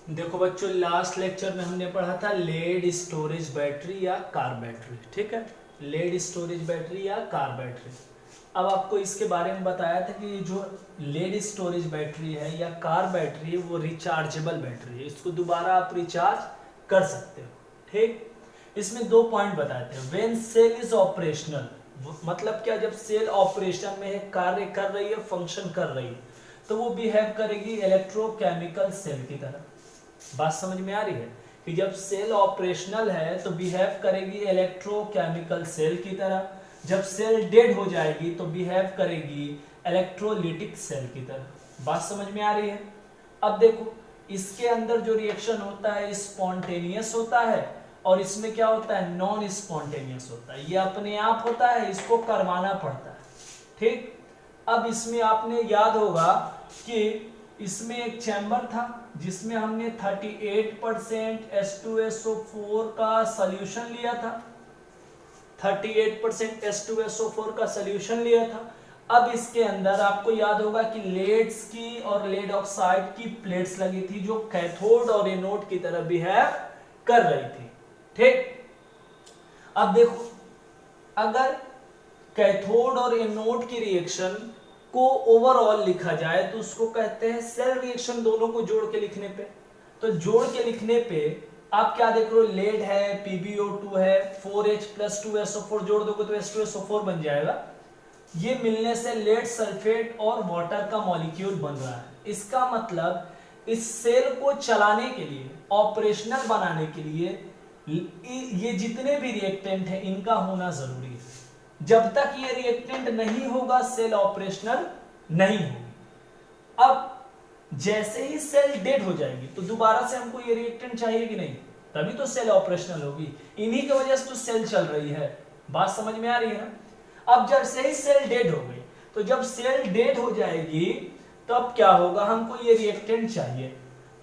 देखो बच्चों, last lecture में हमने पढ़ा था लेड स्टोरेज बैटरी या कार बैटरी। ठीक है, लेड स्टोरेज बैटरी या कार बैटरी। अब आपको इसके बारे में बताया था कि जो लेड स्टोरेज बैटरी है या कार बैटरी है वो रिचार्जेबल बैटरी है, इसको दोबारा आप रिचार्ज कर सकते हो। ठीक, इसमें दो पॉइंट बताते हैं। व्हेन सेल इज ऑपरेशनल, मतलब क्या, जब सेल ऑपरेशन में है, कार्य कर रही है, फंक्शन कर रही है, तो वो बिहेव करेगी इलेक्ट्रोकेमिकल सेल की तरह। बात समझ में आ रही है कि जब सेल ऑपरेशनल है तो बिहेव करेगी इलेक्ट्रोकेमिकल सेल की तरह, जब सेल डेड हो जाएगी तो बिहेव करेगी इलेक्ट्रोलिटिक सेल की तरह। बात समझ में आ रही है। अब देखो, इसके अंदर जो रिएक्शन होता है स्पॉन्टेनियस होता है और इसमें क्या होता है, नॉन स्पॉन्टेनियस होता है। ये अपने आप होता है, इसको करवाना पड़ता है। ठीक, अब इसमें आपने याद होगा कि इसमें एक चैम्बर था जिसमें हमने 38% H2SO4 का सॉल्यूशन लिया था। 38% H2SO4 का सॉल्यूशन लिया था। अब इसके अंदर आपको याद होगा कि लेड्स की और लेड ऑक्साइड की प्लेट्स लगी थी जो कैथोड और एनोड की तरह बिहेव कर रही थी। ठीक, अब देखो, अगर कैथोड और एनोड की रिएक्शन को ओवरऑल लिखा जाए तो उसको कहते हैं सेल रिएक्शन, दोनों को जोड़ के लिखने पे। तो जोड़ के लिखने पे आप क्या देख रहे हो, लेड है, PbO2 है, 4H+2SO4 जोड़ दोगे तो H2SO4 बन जाएगा। ये मिलने से लेड सल्फेट और वाटर का मॉलिक्यूल बन रहा है। इसका मतलब इस सेल को चलाने के लिए, ऑपरेशनल बनाने के लिए ये जितने भी रिएक्टेंट है इनका होना जरूरी है। जब तक ये रिएक्टेंट नहीं होगा सेल ऑपरेशनल नहीं होगी। अब जैसे ही सेल डेड हो जाएगी तो दोबारा से हमको ये रिएक्टेंट चाहिए कि नहीं, तभी तो सेल ऑपरेशनल होगी। इन्हीं की वजह से तो सेल चल रही है। बात समझ में आ रही है ना। अब जब से ही सेल डेड हो गई, तो जब सेल डेड हो जाएगी तो अब क्या होगा, हमको ये रिएक्टेंट चाहिए,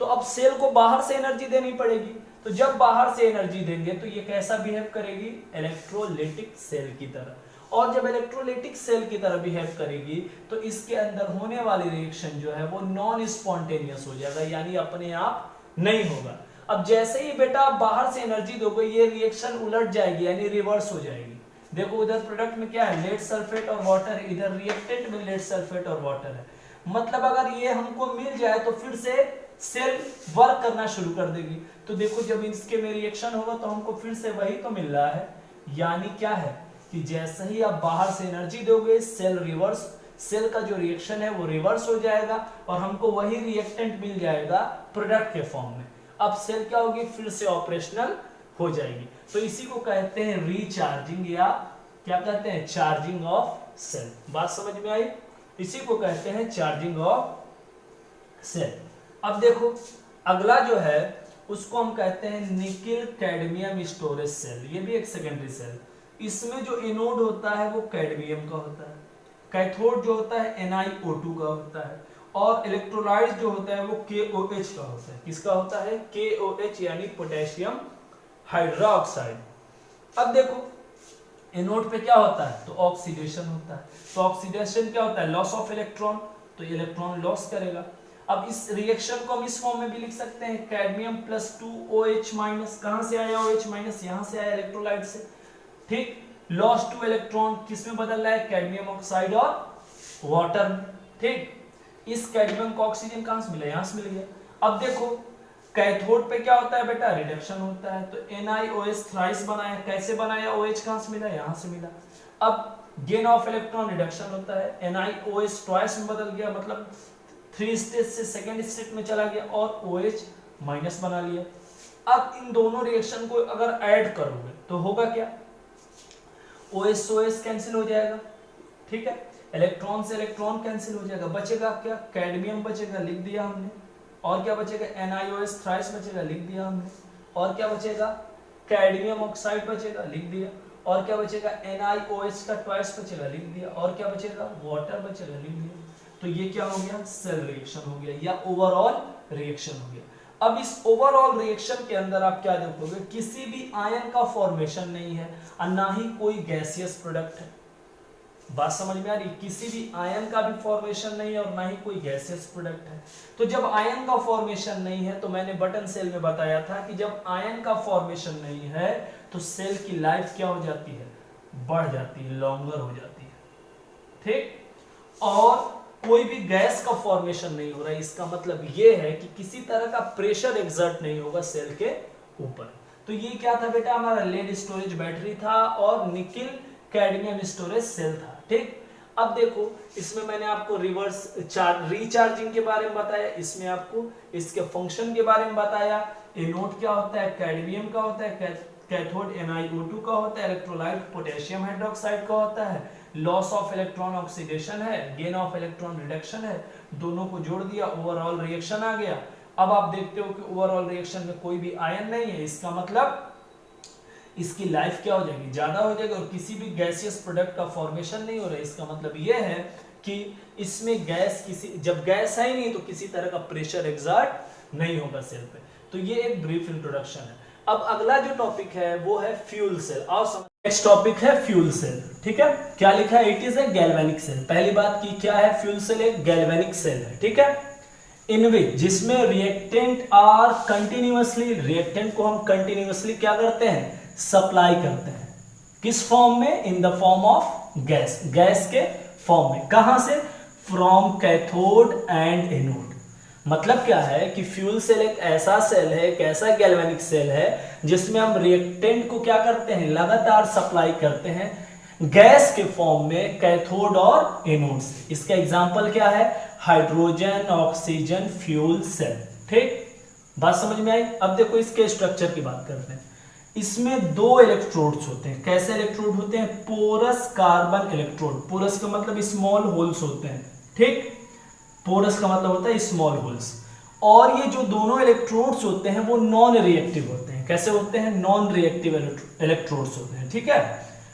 तो अब सेल को बाहर से एनर्जी देनी पड़ेगी। तो जब बाहर से एनर्जी देंगे तो ये कैसा बिहेव करेगी, इलेक्ट्रोलिटिक सेल की तरह। और जब इलेक्ट्रोलिटिक सेल की तरह बिहेव करेगी तो इसके अंदर होने वाली रिएक्शन जो है वो नॉन स्पॉन्टेनियस हो जाएगा, यानी अपने आप नहीं होगा। अब जैसे ही बेटा आप बाहर से एनर्जी दोगे ये रिएक्शन उलट जाएगी, यानी रिवर्स हो जाएगी। देखो उधर प्रोडक्ट में क्या है, लेड सल्फेट और वाटर, इधर रिएक्टेंट में लेड सल्फेट और वाटर है। मतलब अगर ये हमको मिल जाए तो फिर से सेल वर्क करना शुरू कर देगी। तो देखो जब इसके में रिएक्शन होगा तो हमको फिर से वही तो मिल रहा है, यानी क्या है कि जैसे ही आप बाहर से एनर्जी दोगे सेल रिवर्स, सेल का जो रिएक्शन है वो रिवर्स हो जाएगा और हमको वही रिएक्टेंट मिल जाएगा प्रोडक्ट के फॉर्म में। अब सेल क्या होगी, फिर से ऑपरेशनल हो जाएगी। तो इसी को कहते हैं रीचार्जिंग, या क्या कहते हैं, चार्जिंग ऑफ सेल। बात समझ में आई, इसी को कहते हैं चार्जिंग ऑफ सेल। अब देखो अगला जो है उसको हम कहते हैं निकेल कैडमियम स्टोरेज सेल। ये भी एक सेकेंडरी सेल। इसमें जो एनोड होता है वो कैडमियम का होता है, कैथोड जो होता है NiO2 का होता है, और इलेक्ट्रोलाइट जो होता है वो KOH का होता है। किसका होता है, KOH, यानी पोटेशियम हाइड्रोक्साइड। अब देखो एनोड पे क्या होता है, तो ऑक्सीडेशन होता है। तो ऑक्सीडेशन क्या होता है, लॉस ऑफ इलेक्ट्रॉन, तो इलेक्ट्रॉन लॉस करेगा। अब इस रिएक्शन को हम इस फॉर्म में भी लिख सकते हैं, कैडमियम +2OH-, कहां से आया OH-, यहां से आया इलेक्ट्रोलाइट से। ठीक, लॉस टू इलेक्ट्रॉन किस में बदल रहा है, कैडमियम ऑक्साइड और वाटर में। ठीक, इस कैडमियम को ऑक्सीजन कहां से मिला, यहां से मिल गया। अब देखो कैथोड पे क्या होता है बेटा, रिडक्शन होता है। तो NiOH थ्राइस बनाया, कैसे बनाया, OH कहां से मिला, यहां से मिला। अब गेन ऑफ इलेक्ट्रॉन रिडक्शन होता है, NiOH ट्वाइस में बदल गया, मतलब 3 स्टेज से सेकेंड स्टेट में चला गया और OH- बना लिया। अब इन दोनों रिएक्शन को अगर ऐड करोगे तो होगा क्या, OH कैंसिल हो जाएगा। ठीक है, इलेक्ट्रॉन से इलेक्ट्रॉन कैंसिल हो जाएगा, बचेगा क्या, कैडमियम बचेगा, लिख दिया हमने। और क्या बचेगा, NiOH थ्राइस बचेगा, लिख दिया हमने। और क्या बचेगा, कैडमियम ऑक्साइड बचेगा, लिख दिया। और क्या बचेगा, NiOH का ट्वाइस बचेगा, लिख दिया। और क्या बचेगा, वाटर बचेगा, लिख दिया। तो ये क्या हो गया, सेल रिएक्शन हो गया या ओवरऑल रिएक्शन हो गया। अब इस ओवरऑल रिएक्शन के अंदर आप क्या देखोगे, किसी भी आयन का फॉर्मेशन नहीं है और ना ही कोई गैसियस प्रोडक्ट है। बात समझ में आ रही? किसी भी आयन का भी फॉर्मेशन नहीं है और ना ही कोई गैसियस प्रोडक्ट है। तो जब आयन का फॉर्मेशन नहीं है, तो मैंने बटन सेल में बताया था कि जब आयन का फॉर्मेशन नहीं है तो सेल की लाइफ क्या हो जाती है, बढ़ जाती है, लॉन्गर हो जाती है, ठीक। और कोई भी गैस का फॉर्मेशन नहीं हो रहा है, इसका मतलब ये है कि किसी तरह का प्रेशर एक्सर्ट नहीं होगा सेल के ऊपर। तो ये क्या था बेटा, हमारा लेड स्टोरेज बैटरी था और निकिल कैडमियम स्टोरेज सेल था, ठीक। अब देखो इसमें मैंने आपको रिचार्जिंग के बारे में बताया, इसमें आपको इसके फंक्शन के बारे में बताया। एनोड क्या होता है, कैडमियम का होता है, कैथोड NiO2 का होता है, इलेक्ट्रोलाइट पोटेशियम हाइड्रोक्साइड का होता है, लॉस ऑफ इलेक्ट्रॉन ऑक्सीडेशन है, गेन ऑफ इलेक्ट्रॉन रिडक्शन है, दोनों को जोड़ दिया, ओवरऑल रिएक्शन आ गया। अब आप देखते हो कि ओवरऑल रिएक्शन में कोई भी आयन नहीं है, इसका मतलब इसकी लाइफ क्या हो जाएगी, ज्यादा हो जाएगी, और किसी भी गैसियस प्रोडक्ट का फॉर्मेशन नहीं हो रहा है। इसका मतलब यह है कि इसमें जब गैस है ही नहीं तो किसी तरह का प्रेशर एक्सर्ट नहीं होगा सेल पे। तो ये एक ब्रीफ इंट्रोडक्शन है। अब अगला जो टॉपिक है वो है फ्यूल सेल। आओ नेक्स्ट टॉपिक है फ्यूल सेल, ठीक है। क्या लिखा है, it is a galvanic cell. पहली बात की क्या है, फ्यूल सेल एक गैल्वेनिक सेल है, ठीक है। इन विच, जिसमें रिएक्टेंट आर कंटिन्यूअसली, रिएक्टेंट को हम कंटिन्यूअसली क्या करते हैं, सप्लाई करते हैं। किस फॉर्म में, in the form of gas, gas के फॉर्म में। कहां से, फ्रॉम कैथोड एंड एनोड। मतलब क्या है कि फ्यूल सेल एक ऐसा सेल है, एक ऐसा गैल्वेनिक सेल है जिसमें हम रिएक्टेंट को क्या करते हैं, लगातार सप्लाई करते हैं गैस के फॉर्म में कैथोड और एनोड से। इसका एग्जांपल क्या है, हाइड्रोजन ऑक्सीजन फ्यूल सेल, ठीक। बात समझ में आई? अब देखो इसके स्ट्रक्चर की बात करते हैं। इसमें दो इलेक्ट्रोड्स होते हैं। कैसे इलेक्ट्रोड होते हैं, पोरस कार्बन इलेक्ट्रोड। पोरस का मतलब स्मॉल होल्स होते हैं, ठीक। पोरस का मतलब होता है स्मॉल होल्स। और ये जो दोनों इलेक्ट्रोड्स होते हैं वो नॉन रिएक्टिव होते हैं। कैसे होते हैं, नॉन रिएक्टिव इलेक्ट्रोड्स होते हैं, ठीक है।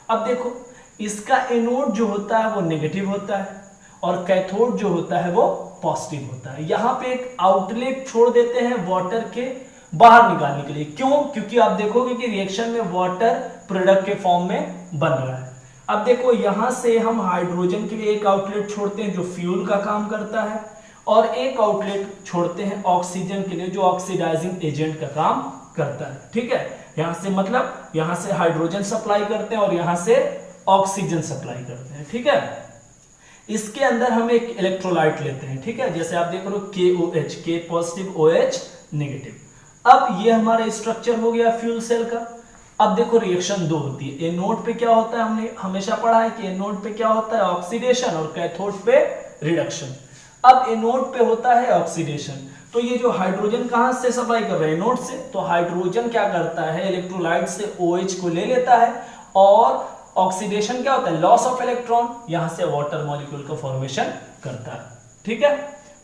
अब देखो इसका एनोड जो होता है वो नेगेटिव होता है और कैथोड जो होता है वो पॉजिटिव होता है। यहां पे एक आउटलेट छोड़ देते हैं वाटर के बाहर निकालने के लिए। क्यों, क्योंकि आप देखोगे कि रिएक्शन में वाटर प्रोडक्ट के फॉर्म में बन रहा है। अब देखो यहां से हम हाइड्रोजन के लिए एक आउटलेट छोड़ते हैं जो फ्यूल का काम करता है, और एक आउटलेट छोड़ते हैं ऑक्सीजन के लिए जो ऑक्सीडाइजिंग एजेंट का काम करता है, ठीक है। यहां से मतलब यहां से हाइड्रोजन सप्लाई करते हैं और यहां से ऑक्सीजन सप्लाई करते हैं, ठीक है। इसके अंदर हम एक इलेक्ट्रोलाइट लेते हैं, ठीक है। जैसे आप देख रहे हो KOH, के पॉजिटिव, OH नेगेटिव। अब ये हमारा स्ट्रक्चर हो गया फ्यूल सेल का। अब देखो रिएक्शन दो होती है। एनोड पे क्या होता है, हमने हमेशा पढ़ा है कि एनोड पे क्या होता है, ऑक्सीडेशन, और कैथोड पे रिडक्शन। अब एनोड पे होता है ऑक्सीडेशन, तो ये जो हाइड्रोजन कहां से सप्लाई कर रहे हैं, एनोड से। तो हाइड्रोजन क्या करता है, इलेक्ट्रोलाइट से OH को ले लेता है, और ऑक्सीडेशन क्या होता है, लॉस ऑफ इलेक्ट्रॉन, यहां से वाटर मॉलिक्यूल का फॉर्मेशन करता है, ठीक है।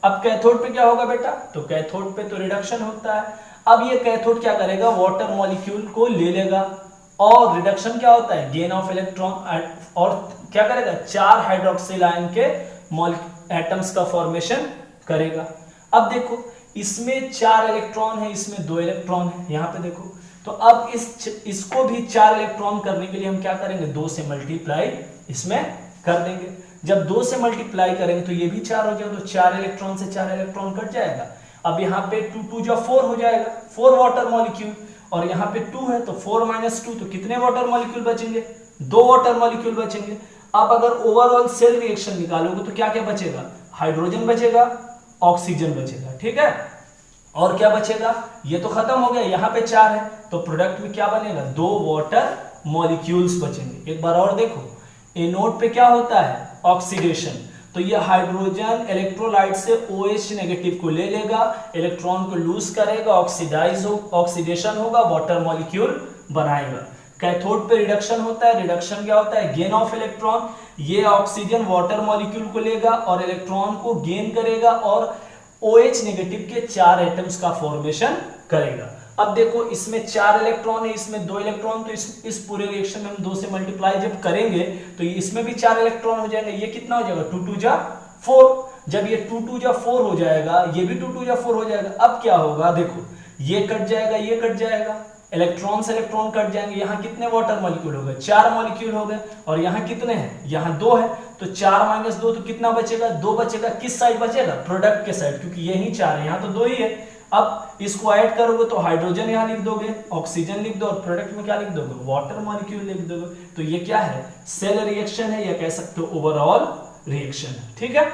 अब कैथोड पे क्या होगा बेटा, तो कैथोड पे तो रिडक्शन होता है। अब ये कैथोड क्या करेगा, वाटर मॉलिक्यूल को ले लेगा, और रिडक्शन क्या होता है, गेन ऑफ इलेक्ट्रॉन, और क्या करेगा, 4 हाइड्रोक्सिल आयन के एटम्स का फॉर्मेशन करेगा। अब देखो इसमें 4 इलेक्ट्रॉन है, इसमें 2 इलेक्ट्रॉन है, यहां पे देखो। तो अब इसको भी 4 इलेक्ट्रॉन करने के लिए हम क्या करेंगे, 2 से मल्टीप्लाई इसमें कर देंगे। जब 2 से मल्टीप्लाई करेंगे तो ये भी 4 हो जाएगा, तो 4 इलेक्ट्रॉन से 4 इलेक्ट्रॉन कट जाएगा। अब यहाँ पे 2 2 जो 4 हो जाएगा, 4 वाटर मॉलिक्यूल, और यहाँ पे 2 है तो 4 - 2, तो कितने वाटर मॉलिक्यूल बचेंगे, 2 वाटर मॉलिक्यूल बचेंगे। अब अगर ओवरऑल सेल रिएक्शन निकालोगे तो क्या क्या बचेगा, हाइड्रोजन बचेगा, ऑक्सीजन बचेगा, ठीक है। और क्या बचेगा, ये तो खत्म हो गया, यहाँ पे 4 है, तो प्रोडक्ट में क्या बनेगा, 2 वाटर मॉलिक्यूल्स बचेंगे। एक बार और देखो, एनोड पे क्या होता है, ऑक्सीडेशन, तो ये हाइड्रोजन इलेक्ट्रोलाइट से OH नेगेटिव को ले लेगा, इलेक्ट्रॉन को लूज करेगा, ऑक्सीडेशन होगा, वाटर मॉलिक्यूल बनाएगा। कैथोड पे रिडक्शन होता है, रिडक्शन क्या होता है, गेन ऑफ इलेक्ट्रॉन, ये ऑक्सीजन वाटर मॉलिक्यूल को लेगा और इलेक्ट्रॉन को गेन करेगा और OH नेगेटिव के 4 एटम्स का फॉर्मेशन करेगा। अब देखो इसमें 4 इलेक्ट्रॉन है, इसमें 2 इलेक्ट्रॉन, तो इस पूरे रिएक्शन में हम 2 से मल्टीप्लाई जब करेंगे तो इसमें भी 4 इलेक्ट्रॉन हो जाएंगे। ये कितना हो जाएगा, 2 2 जा 4। जब ये 2 2 जा 4 हो जाएगा, ये भी 2 2 जा 4 हो जाएगा। अब क्या होगा, देखो ये कट जाएगा, ये कट जाएगा, इलेक्ट्रॉन से इलेक्ट्रॉन कट जाएंगे, यहाँ कितने वाटर मॉलिक्यूल हो गए, 4 मॉलिक्यूल हो गए, और यहाँ कितने हैं, यहाँ 2 है, तो 4 माइनस 2 तो कितना बचेगा, 2 बचेगा। किस साइड बचेगा, प्रोडक्ट के साइड, क्योंकि यही 4 है, यहाँ तो 2 ही है। अब इसको ऐड करोगे तो हाइड्रोजन यहाँ लिख दोगे, ऑक्सीजन लिख दो, और प्रोडक्ट में क्या लिख दोगे, वाटर मॉलिक्यूल लिख दोगे। तो ये क्या है, सेल रिएक्शन है, या कह सकते हो ओवरऑल रिएक्शन है। ठीक है,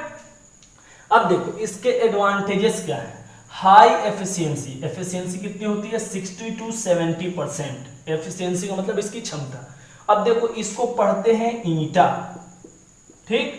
अब देखो इसके एडवांटेजेस क्या है। हाई एफिशिएंसी, एफिशिएंसी कितनी होती है, 60 to 70%। एफिशिएंसी का मतलब इसकी क्षमता। अब देखो इसको पढ़ते हैं ईटा, ठीक।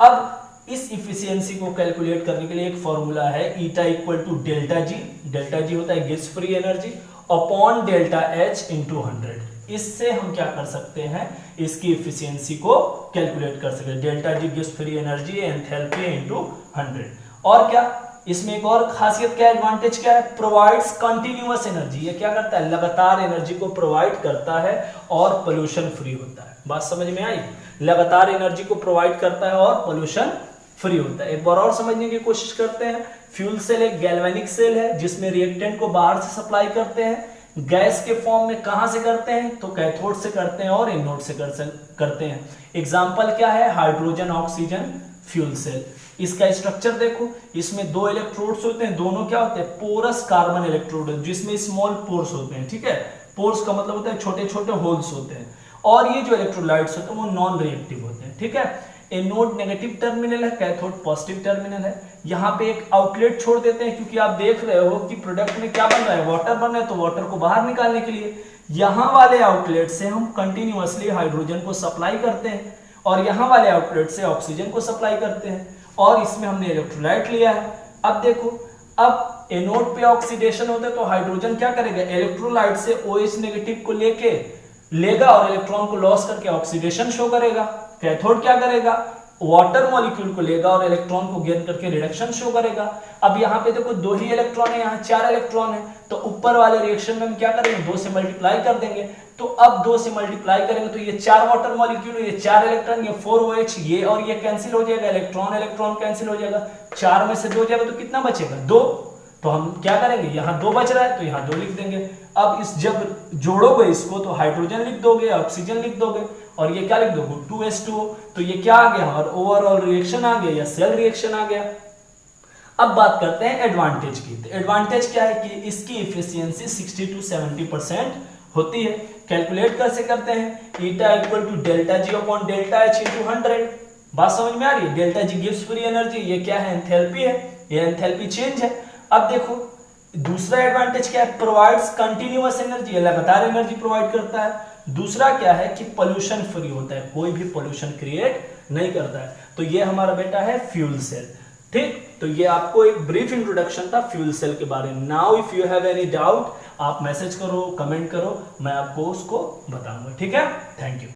अब इस इफिशियंसी को कैलकुलेट करने के लिए एक फॉर्मूला है, eta equal to delta G. Delta G होता है gas free energy upon delta H into 100। इससे हम क्या कर सकते हैं, इसकी इफिशियंसी को कैलकुलेट कर सकते हैं। Delta G gas free energy, enthalpy into 100। और क्या इसमें एक और खासियत क्या है, एडवांटेज क्या है, प्रोवाइड्स कंटिन्यूअस एनर्जी। ये क्या करता है, लगातार एनर्जी को प्रोवाइड करता है और पोल्यूशन फ्री होता है। बात समझ में आई, लगातार एनर्जी को प्रोवाइड करता है और पोल्यूशन फ्री होता है। एक बार और समझने की कोशिश करते हैं। फ्यूल सेल एक गैल्वेनिक सेल है जिसमें रिएक्टेंट को बाहर से सप्लाई करते हैं। गैस के फॉर्म में कहां से करते हैं, तो कैथोड से करते हैं और एनोड से करते हैं। एग्जांपल क्या है, हाइड्रोजन ऑक्सीजन फ्यूल सेल। इसका स्ट्रक्चर देखो, इसमें 2 इलेक्ट्रोड्स होते हैं, दोनों क्या होते हैं, पोरस कार्बन इलेक्ट्रोड, जिसमें स्मॉल पोर्स होते हैं। ठीक है, पोर्स का मतलब होता है छोटे छोटे होल्स होते हैं। और ये जो इलेक्ट्रोलाइट्स होते हैं वो नॉन रिएक्टिव होते हैं। ठीक है, एनोड नेगेटिव टर्मिनल है, कैथोड पॉजिटिव टर्मिनल है। यहाँ पे एक आउटलेट छोड़ देते हैं, क्योंकि आप देख रहे हो कि प्रोडक्ट में क्या बन रहा है, वाटर बन रहा है, तो वाटर को बाहर निकालने के लिए यहाँ वाले आउटलेट से हम कंटिन्यूअसली हाइड्रोजन को सप्लाई करते हैं, और यहाँ वाले आउटलेट से ऑक्सीजन को सप्लाई करते हैं। और इसमें हमने इलेक्ट्रोलाइट लिया है। अब देखो, अब एनोड पे ऑक्सीडेशन होता है तो हाइड्रोजन क्या करेगा, इलेक्ट्रोलाइट से OH नेगेटिव को लेगा और इलेक्ट्रॉन को लॉस करके ऑक्सीडेशन शो करेगा। कैथोड क्या करेगा, वाटर मॉलिक्यूल को लेगा और इलेक्ट्रॉन को गेन करके रिडक्शन शो करेगा। अब यहाँ पे देखो 2 ही इलेक्ट्रॉन है, यहाँ 4 इलेक्ट्रॉन है, तो ऊपर वाले रिएक्शन में हम क्या करेंगे, 2 से मल्टीप्लाई कर देंगे। तो अब 2 से मल्टीप्लाई करेंगे तो ये 4 वाटर मॉलिक्यूल, ये 4 इलेक्ट्रॉन, ये 4 OH, ये और ये कैंसिल हो जाएगा, इलेक्ट्रॉन इलेक्ट्रॉन कैंसिल हो जाएगा। 4 में से 2 जाएगा तो कितना बचेगा, 2। तो हम क्या करेंगे, यहाँ 2 बच रहा है तो यहाँ 2 लिख देंगे। अब इस जब जोड़ोगे इसको तो हाइड्रोजन लिख दोगे, ऑक्सीजन लिख दोगे, और ये क्या लिख दोगे, 2H2O। तो ये क्या आ गया, हमारा ओवरऑल रिएक्शन आ गया या सेल रिएक्शन आ गया। अब बात करते हैं एडवांटेज की। तो एडवांटेज क्या है कि इसकी इफिशियंसी 60 to 70% होती है। कैलकुलेट कैसे करते हैं, eta equal to delta G upon delta H into 100। बात समझ में आ रही है, delta G gives free energy, ये क्या है, एंथैल्पी है, ये एंथैल्पी चेंज है। अब देखो दूसरा एडवांटेज क्या है, प्रोवाइड्स कंटिन्यूअस एनर्जी, लगातार एनर्जी प्रोवाइड करता है। दूसरा क्या है कि पोल्यूशन फ्री होता है, कोई भी पोल्यूशन क्रिएट नहीं करता है। तो ये हमारा बेटा है फ्यूल सेल। ठीक, तो ये आपको एक ब्रीफ इंट्रोडक्शन था फ्यूल सेल के बारे में। Now if you have any doubt आप मैसेज करो, कमेंट करो, मैं आपको उसको बताऊंगा। ठीक है, थैंक यू।